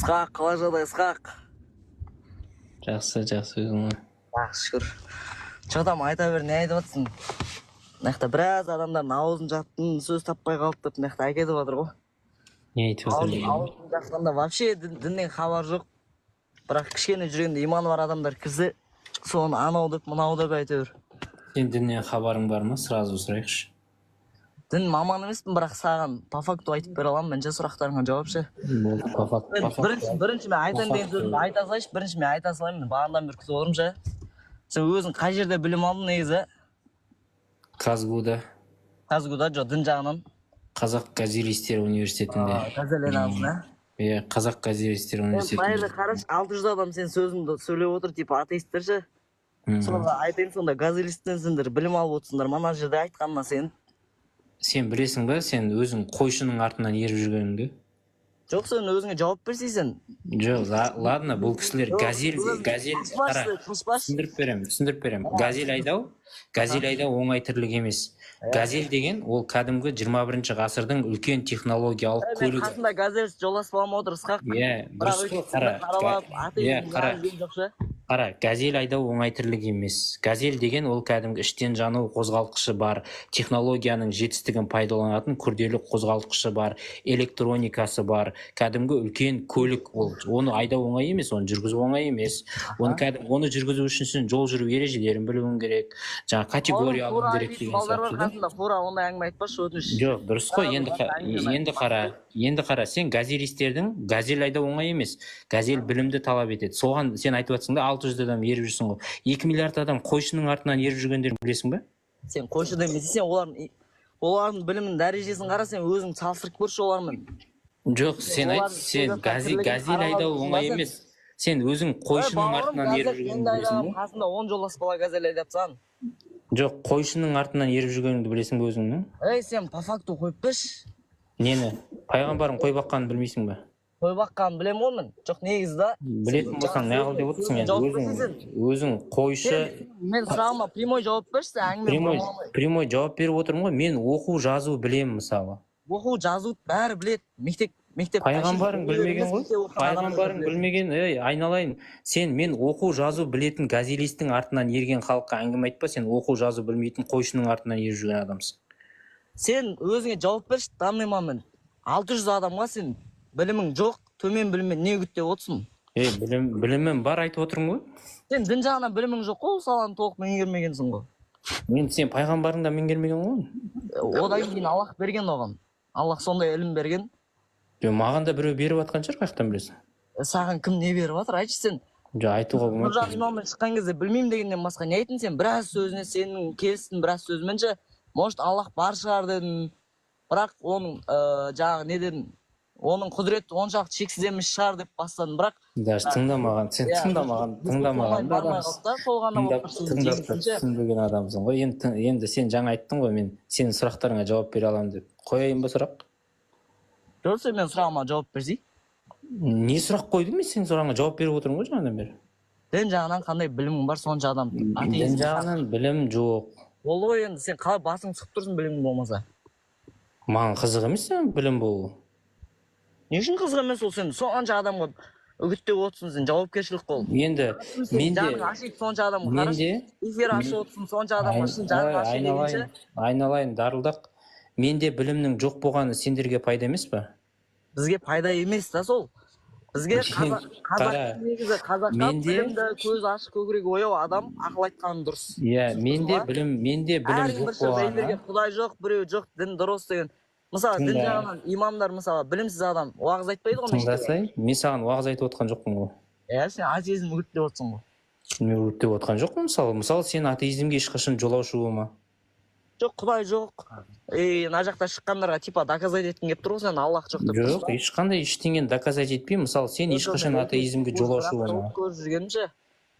Ысқақ, қалай жағдай Ысқақ? Жақсы өзің. Шүкір. Жотам айта бер, не айтып жатсың? Мынақта біраз адамдардың аузын жаттың, сөз таппай қалып деп мынақта әкетіп жатыр ғой. Не айтып жатыр? Аузын жатқанда вообще діннен хабар жоқ. Бірақ кішкене жүргенде иманы бар адамдар кірсе, соны анау деп, мынау деп әйтеуір. Сен діннен хабарың бар ма? Сразу сұрайықшы. Дін маман емеспін, бірақ саған по факту айтып бере аламын. Мен сұрақтарыңа жауап ше. Болды, по факту. Бірінші мен айтайын деген сөзімді айта салайыншы. Бірінші мен айта салайын. Бағанадан бері күтіп отырмын ше. Сен өзің қай жерде білім алдың негізі? Казгуда. Казгуда, жоқ, дін жағынан. Қазақ газелистер университетінде. Газелен алдың, а? Иә, Қазақ газелистер университетінде. Байырды қараш, 600 адам сен сөзіңді сөйлеп отыр, типа атеисттер ше. Сонда айтайын, сонда газелисттенсіңдер, білім алып отырсыңдар. Мана жерде айтқанына сен. Сен білесің ба, сен өзің қойшының артынан еріп жүргеніңді? Жоқ, сен өзіңе жауап берсейсің. Жоқ, ладно, бұл кісілер газель, қара, түсіндіріп берем. Газель айдау оңай тірлік емес. Газель деген ол кәдімгі 21-ші ғасырдың үлкен технологиялық көлігі. Мен қасында газель жоласып алма отыр, Ысқақ. Иә, қара, газель айдау оңай тірлік емес. Газель деген ол кәдімгі іштен жану қозғалтқышы бар, технологияның жетістігін пайдаланатын күрделі қозғалтқышы бар, электроникасы бар, кәдімгі үлкен көлік. Оны айдау оңай емес, оны жүргізу оңай емес. Оны жүргізу үшін сен жол жүру ережелерін білуің керек, жаңа категория алуың керек деген сияқты. Фура ондай әңгіме айтпашы, өтініш. Жоқ, дұрыс қой, енді қара, сен газелистердің газель айдау оңай емес. Газель білімді талап етеді. Соған сен айтып жатсың да 600 адам еріп жүрсің ғой. 2 миллиард адам қойшының артынан еріп жүргендерін білесің ба? Сен қойшы демейсің, сен олардың білімінің дәрежесін қара, сен өзің салыстырып көрші олармен. Жоқ, сен айт, сен газель айдау оңай емес. Сен өзің қойшының артынан еріп жүргеніңді білесің ба? Қасында 10 жолдас бала газель айдапсан. Жоқ, қойшының артынан еріп жүргеніңді білесің ба өзіңнің? Сен по факту қойып беш. Нені? Пайғамбардың қой баққанын білмейсің ба? Қой баққанын білем ғой мен. Жоқ, негізді. Білетін болсаң, неғыл деп отырсың енді? Өзің қойшы. Мен сұрағыма прямой жауап берші, әңгіме. Прямой жауап беріп отырмын ғой. Мен оқу жазу білем, мысалы. Оқу жазу бәрі білет. Мектеп. Пайғамбарың білмеген ғой. Пайғамбарың білмеген, айналайын. Мен оқу жазу білетін газелистің артынан ерген халыққа әңгіме айтпа, сен оқу жазу білмейтін қойшының артынан еріп жүрген адамсың. Сен өзіңе жауап берші, танымаймын мен. 600 адамға сен білімің жоқ, төмен біліммен не күттеп отырсың? Білімім бар айтып отырмын ғой. Сен дін жағынан білімің жоқ қой, саланы толық меңгермегенсің ғой. Сен пайғамбарың да меңгермеген ғой. Одан кейін Аллах берген оған. Аллах сондай ілім берген. Маған да біреу беріп жатқан шығар, қаяқтан білесің? Саған кім не беріп жатыр, айтшы сен. Айтуға болмайды. Нұржан имаммен шыққан кезде білмеймін дегеннен басқа не айттың сен? Біраз сөзіне сенің келістің, біраз сөзімен ше, может Аллах бар шығар дедің. Бірақ оның жаңағы не дедің? Оның құдіреті оншалықты шексіз емес шығар деп бастадым, бірақ даже тыңдамаған, сен тыңдамаған түсінбеген адамсың ғой. Енді сен жаңа айттың ғой, мен сенің сұрақтарыңа жауап бере аламын деп. Қояйын ба сұрақ? Жоқ, сен мен сұрағыма жауап берсей. Не сұрақ қойдың, мен сенің сұрағыңа жауап беріп отырмын ғой жаңадан бері. Дін жағынан қандай білімің бар, сонша адам. Дін жағынан білім жоқ. Ол ғой енді сен қалай басың шығып тұрсың білімің болмаса. Маған қызық емес сен білім болу. Не үшін қызық емес ол, сен сонша адамға үгіттеп отырсың, сен жауапкершілік қол. Енді менде сонша адамға қараш, эфир ашып отырсың, сонша адамға шын жаның ашып дегенше. Айналайын, дарылдақ. Менде білімнің жоқ болғаны сендерге пайда емес па? Бізге пайда емес та сол. Бізге қазаққа білімді, көз ашық, көкірегі ояу адам ақыл айтқаны дұрыс. Иә, менде білім жоқ болғаны. Құдай жоқ, біреу жоқ, дін дұрыс деген. Мысалы, дін жағынан имамдар, мысалы, білімсіз адам уағыз айтпайды ғой. Тыңдасай, мен саған уағыз айтып отқан жоқпын ғой. Сен атеизм үгіттеп отырсың ғой. Мен үгіттеп отқан жоқпын, мысалы, сен атеизмге ешқашан жолаушы болма. Жоқ, Құдай жоқ. Мына жақта шыққандарға типа доказать еткен келіп тұр ғой, сен Аллах жоқ деп. Жоқ, ешқандай ештеңені доказать етпеймін. Мысалы, сен ешқашан атеизмге жолаушы болма. Көріп жүргенімше,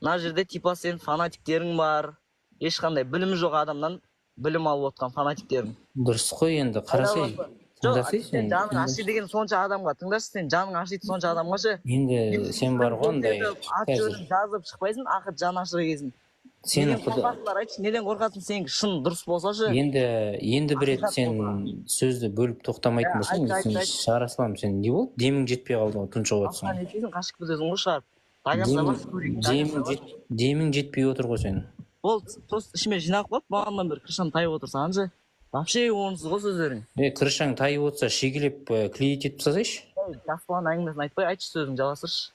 мына жерде типа сен фанатиктерің бар. Ешқандай білімі жоқ адамнан білім алып отқан фанатиктерің. Дұрыс қой, енді қарасай. Жоқ, сен жаның аши деген сонша адамға, тыңдашы, сен жаның ашиды сонша адамға ше. Енді сен бар ғой ондай. Ат жөнін жазып шықпайсың, ақыт жан ашыр екенсің. Сенің неден қорқасыңдар айтшы, неден қорқасың? Сенікі шын дұрыс болсашы. енді бір рет Ақиқат сен болса. сөзді бөліп тоқтамайтын болсаң, сен Шарасылам, сен не болды? Демің жетпей қалды ғой, тұншығып Басқа отырсың. не етесің, қашып кетесің ғой шығарып. Дагаса бас көрейік. Демің жетпей отыр ғой сенің. Ол просто ішіме жинап қойып, маған бір крышам тайып отырсаңшы. Вообще орынсыз ғой сөздерің. Крышаң тайып отырса, шегелеп клеить етіп тастасайшы. Жас баланың әңгімесін айтпай, айтшы сөзіңді жалғастыршы.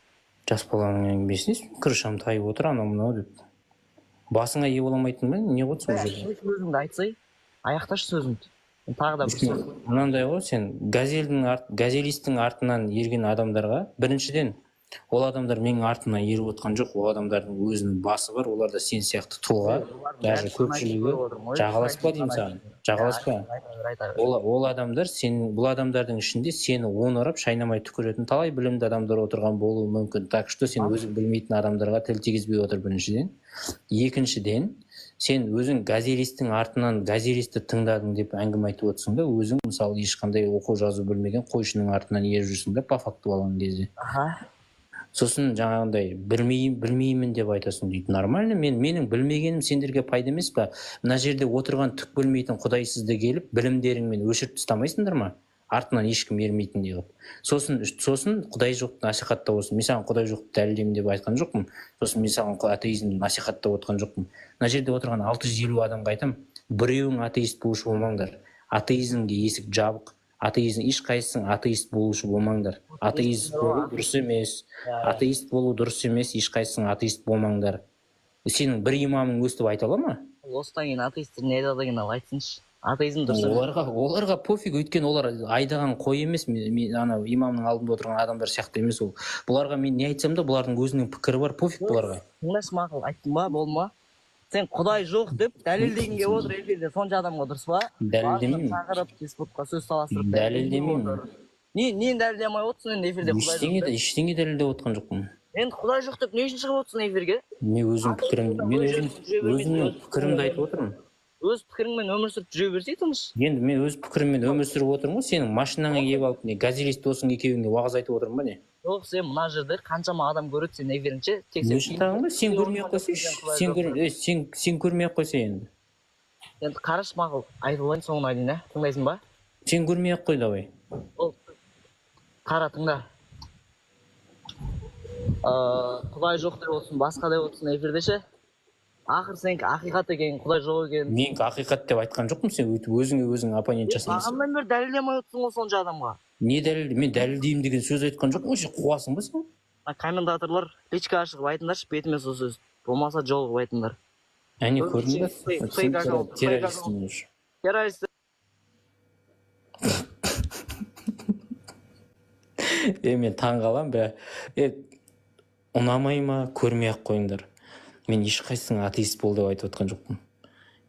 Жас баланың әңгімесін, крышам тайып отыр, анау мынау деп. Басыңа ие бола алмайтын ба? Не қойдың сол жерде? Сөзіңді айтсай, аяқташы сөзіңді. Тағы да бір сөз. Мынандай ғой, сен газелисттің артынан ерген адамдарға, біріншіден, ол адамдар менің артымнан еріп отқан жоқ, ол адамдардың өзінің басы бар, олар да сен сияқты тұлға, даже көпшілігі жағаласпа деймін саған, жағаласпа. Ол адамдар, бұл адамдардың ішінде сені оңырап шайнамай түкіретін талай білімді адамдар отырған болуы мүмкін. Так что сен өзің білмейтін адамдарға тіл тигізбей отыр біріншіден. Екіншіден, сен өзің газелисттің артынан газелисті тыңдадың деп әңгіме айтып отырсың да, өзің мысалы ешқандай оқу жазу білмеген қойшының артынан еріп жүрсің да, по факту алған кезде. Сосын жаңағындай білмеймін деп айтасың дейді. Нормально, менің білмегенім сендерге пайда емес па? Мына жерде отырған түк білмейтін құдайсызды келіп, білімдеріңмен өшіріп тастамайсыңдар ма? Артынан ешкім ермейтіндей қылып. Сосын құдай жоқты насихаттап отырсың. Мен саған құдай жоқты дәлелдеймін деп айтқан жоқпын. Сосын мен саған атеизмді насихаттап отқан жоқпын. Мына жерде отырған 650 адамға айтам, біреуің атеист болушы болмаңдар. Атеизмге есік жабық. Ешқайсың атеист болушы болмаңдар. Атеист болу дұрыс емес. Атеист болу дұрыс емес, ешқайсың атеист болмаңдар. Сенің бір имамың өстіп айта ала ма? Осыдан кейін атеисттер не айтады екен, ал айтсыншы. Атеизм дұрыс емес. Оларға пофиг, өйткені олар айдаған қой емес, ана имамның алдында отырған адамдар сияқты емес ол. Бұларға мен не айтсам да, бұлардың өзінің пікірі бар, пофиг бұларға. Тыңдашы мақұл, айттың ба, болды ма? Сен құдай жоқ деп дәлелдегенге отыр эфирде, сонша адамға дұрыс па? Дәлелдемеймін. Шақырып, фейсбукқа сөз таластырып. Дәлелдемеймін. Нені дәлелдемей отырсың енді эфирде құдай жоқ деп? Ештеңе дәлелдеп отқан жоқпын. Енді құдай жоқ деп не үшін шығып отырсың эфирге? Мен өзімнің пікірімді айтып отырмын. Өз пікіріңмен өмір сүріп жүре берсей тыныш. Енді мен өз пікіріммен өмір сүріп отырмын ғой, сенің машинаңа келіп алып, газелист досың екеуіңе уағыз айтып отырмын ба не? Жоқ, сен мына жерде қаншама адам көреді сен эфиріңше, тек сен көрмей-ақ қойсайшы. Сен көрмей-ақ қойса енді. Енді қараш мақұл, айтып алайын соңына дейін, тыңдайсың ба? Сен көрмей-ақ қой давай. Қара тыңда. Құдай жоқ деп отырсын, басқа деп отырсын эфирдеші. Ақыр сенікі ақиқат екен, құдай жоқ екен. Менікі ақиқат деп айтқан жоқпын, сен өзің оппонент жасамайсың. Бағаннан бері дәлелдемей отырсың ғой сонша адамға. Не дәлелді? Мен дәлелдеймін деген сөз айтқан жоқпын, вообще қуасың ба сен? Комментаторлар личка ашығып айтыңдаршы, бетіме сол сөз. Болмаса жолығып айтыңдар. Әне көрдің ба? Террористсің уже. Террорист. Мен таң қалам бе? Ұнамай ма, көрмей-ақ қойыңдар. Мен ешқайсыңа атеист бол деп айтып отқан жоқпын.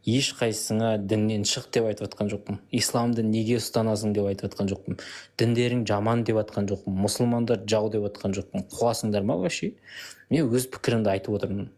Ешқайсыңа діннен шық деп айтып отқан жоқпын. Исламды неге ұстанасың деп айтып отқан жоқпын. Діндерің жаман деп отқан жоқпын. Мұсылмандар жау деп отқан жоқпын. Қуасыңдар ма вообще? Мен өз пікірімді айтып отырмын.